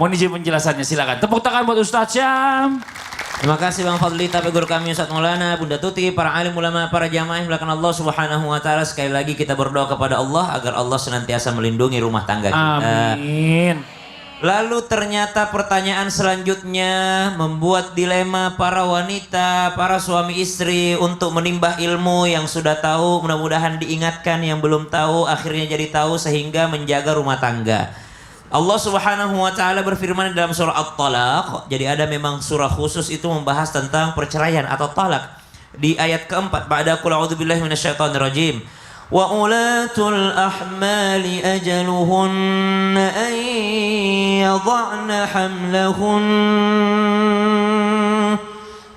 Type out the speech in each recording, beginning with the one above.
Mohon izin penjelasannya, silakan. Tepuk tangan buat Ustadz Syam. Terima kasih Bang Fadli, tapi guru kami Ustadz Maulana, Bunda Tuti, para alim ulama, para jamaah yang belakang Allah Subhanahu wa taala. Sekali lagi kita berdoa kepada Allah agar Allah senantiasa melindungi rumah tangga kita. Amin. Lalu ternyata pertanyaan selanjutnya membuat dilema para wanita, para suami istri untuk menimbah ilmu. Yang sudah tahu mudah-mudahan diingatkan, yang belum tahu akhirnya jadi tahu sehingga menjaga rumah tangga. Allah Subhanahu wa taala berfirman dalam surah At-Talaq. Jadi ada memang surah khusus itu membahas tentang perceraian atau talak. Di ayat keempat, ba'da qul a'udzubillahi minasyaitonirrajim. Wa ulatul ahmali ajaluhunna an yadh'na hamlahun.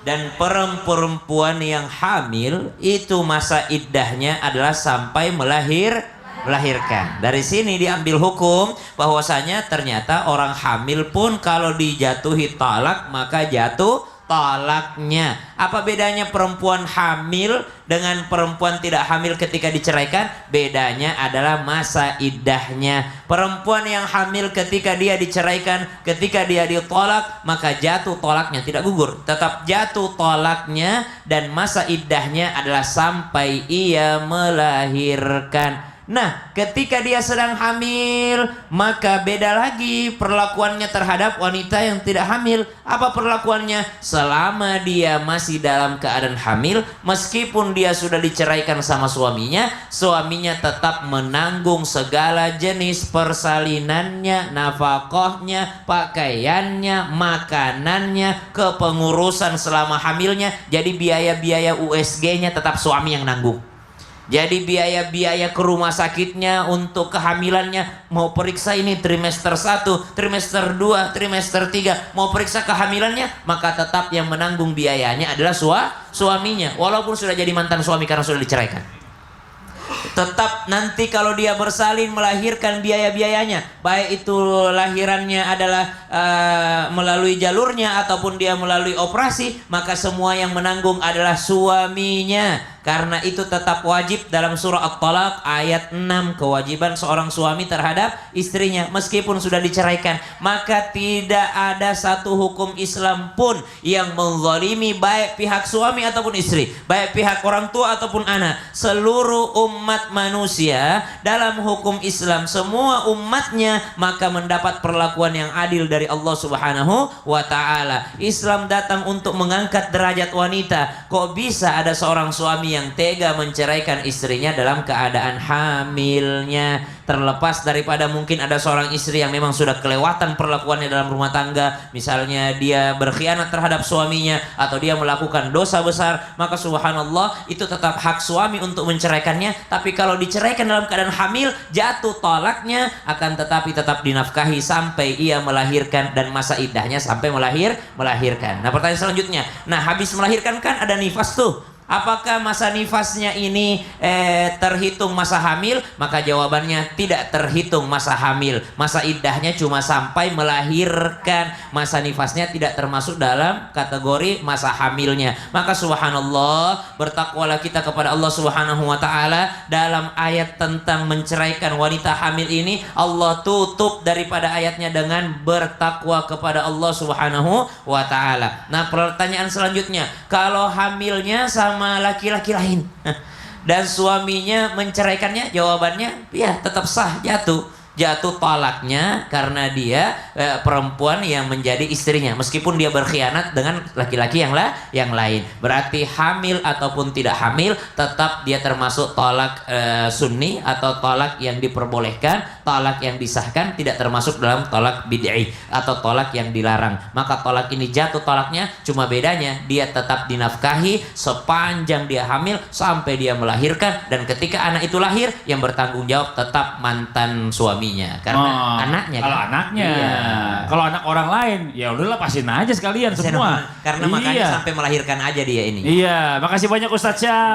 Dan perempuan yang hamil itu masa iddahnya adalah sampai melahirkan. Dari sini diambil hukum bahwasanya ternyata orang hamil pun kalau dijatuhi talak maka jatuh talaknya. Apa bedanya perempuan hamil dengan perempuan tidak hamil ketika diceraikan? Bedanya adalah masa iddahnya. Perempuan yang hamil ketika dia diceraikan, ketika dia ditolak, maka jatuh tolaknya, tidak gugur, tetap jatuh tolaknya, dan masa iddahnya adalah sampai ia melahirkan. Nah, ketika dia sedang hamil, maka beda lagi perlakuannya terhadap wanita yang tidak hamil. Apa perlakuannya? Selama dia masih dalam keadaan hamil, meskipun dia sudah diceraikan sama suaminya, suaminya tetap menanggung segala jenis persalinannya, nafkahnya, pakaiannya, makanannya, kepengurusan selama hamilnya. Jadi biaya-biaya USG-nya tetap suami yang nanggung. Jadi biaya-biaya ke rumah sakitnya untuk kehamilannya, mau periksa ini trimester 1, trimester 2, trimester 3, mau periksa kehamilannya, maka tetap yang menanggung biayanya adalah suaminya, walaupun sudah jadi mantan suami karena sudah diceraikan. Tetap nanti kalau dia bersalin melahirkan biaya-biayanya, baik itu lahirannya adalah melalui jalurnya ataupun dia melalui operasi, maka semua yang menanggung adalah suaminya. Karena itu tetap wajib dalam surah At-Talaq ayat 6, kewajiban seorang suami terhadap istrinya meskipun sudah diceraikan. Maka tidak ada satu hukum Islam pun yang menzalimi baik pihak suami ataupun istri, baik pihak orang tua ataupun anak. Seluruh umat manusia dalam hukum Islam, semua umatnya maka mendapat perlakuan yang adil dari Allah Subhanahu wa taala. Islam datang untuk mengangkat derajat wanita. Kok bisa ada seorang suami yang tega menceraikan istrinya dalam keadaan hamilnya? Terlepas daripada mungkin ada seorang istri yang memang sudah kelewatan perlakuannya dalam rumah tangga, misalnya dia berkhianat terhadap suaminya atau dia melakukan dosa besar, maka subhanallah itu tetap hak suami untuk menceraikannya. Tapi kalau diceraikan dalam keadaan hamil, jatuh talaknya, akan tetapi tetap dinafkahi sampai ia melahirkan dan masa iddahnya sampai melahirkan. Nah, pertanyaan selanjutnya, nah habis melahirkan kan ada nifas tuh. Apakah masa nifasnya ini terhitung masa hamil? Maka jawabannya tidak terhitung masa hamil. Masa iddahnya cuma sampai melahirkan. Masa nifasnya tidak termasuk dalam kategori masa hamilnya. Maka subhanallah, bertakwalah kita kepada Allah Subhanahu wa taala. Dalam ayat tentang menceraikan wanita hamil ini, Allah tutup daripada ayatnya dengan bertakwa kepada Allah Subhanahu wa taala. Nah, pertanyaan selanjutnya, kalau hamilnya sama laki-laki lain dan suaminya menceraikannya, jawabannya ya tetap sah, jatuh talaknya karena dia perempuan yang menjadi istrinya meskipun dia berkhianat dengan laki-laki yang lain. Berarti hamil ataupun tidak hamil tetap dia termasuk talak sunni atau talak yang diperbolehkan, talak yang disahkan, tidak termasuk dalam talak bid'i atau talak yang dilarang. Maka talak ini jatuh talaknya, cuma bedanya dia tetap dinafkahi sepanjang dia hamil sampai dia melahirkan, dan ketika anak itu lahir yang bertanggung jawab tetap mantan suami. Karena anaknya kalau kan? anaknya, iya. Kalau anak orang lain ya udahlah pasin aja sekalian semua. Karena makanya sampai melahirkan aja dia ini. Iya, makasih banyak Ustadz Syam.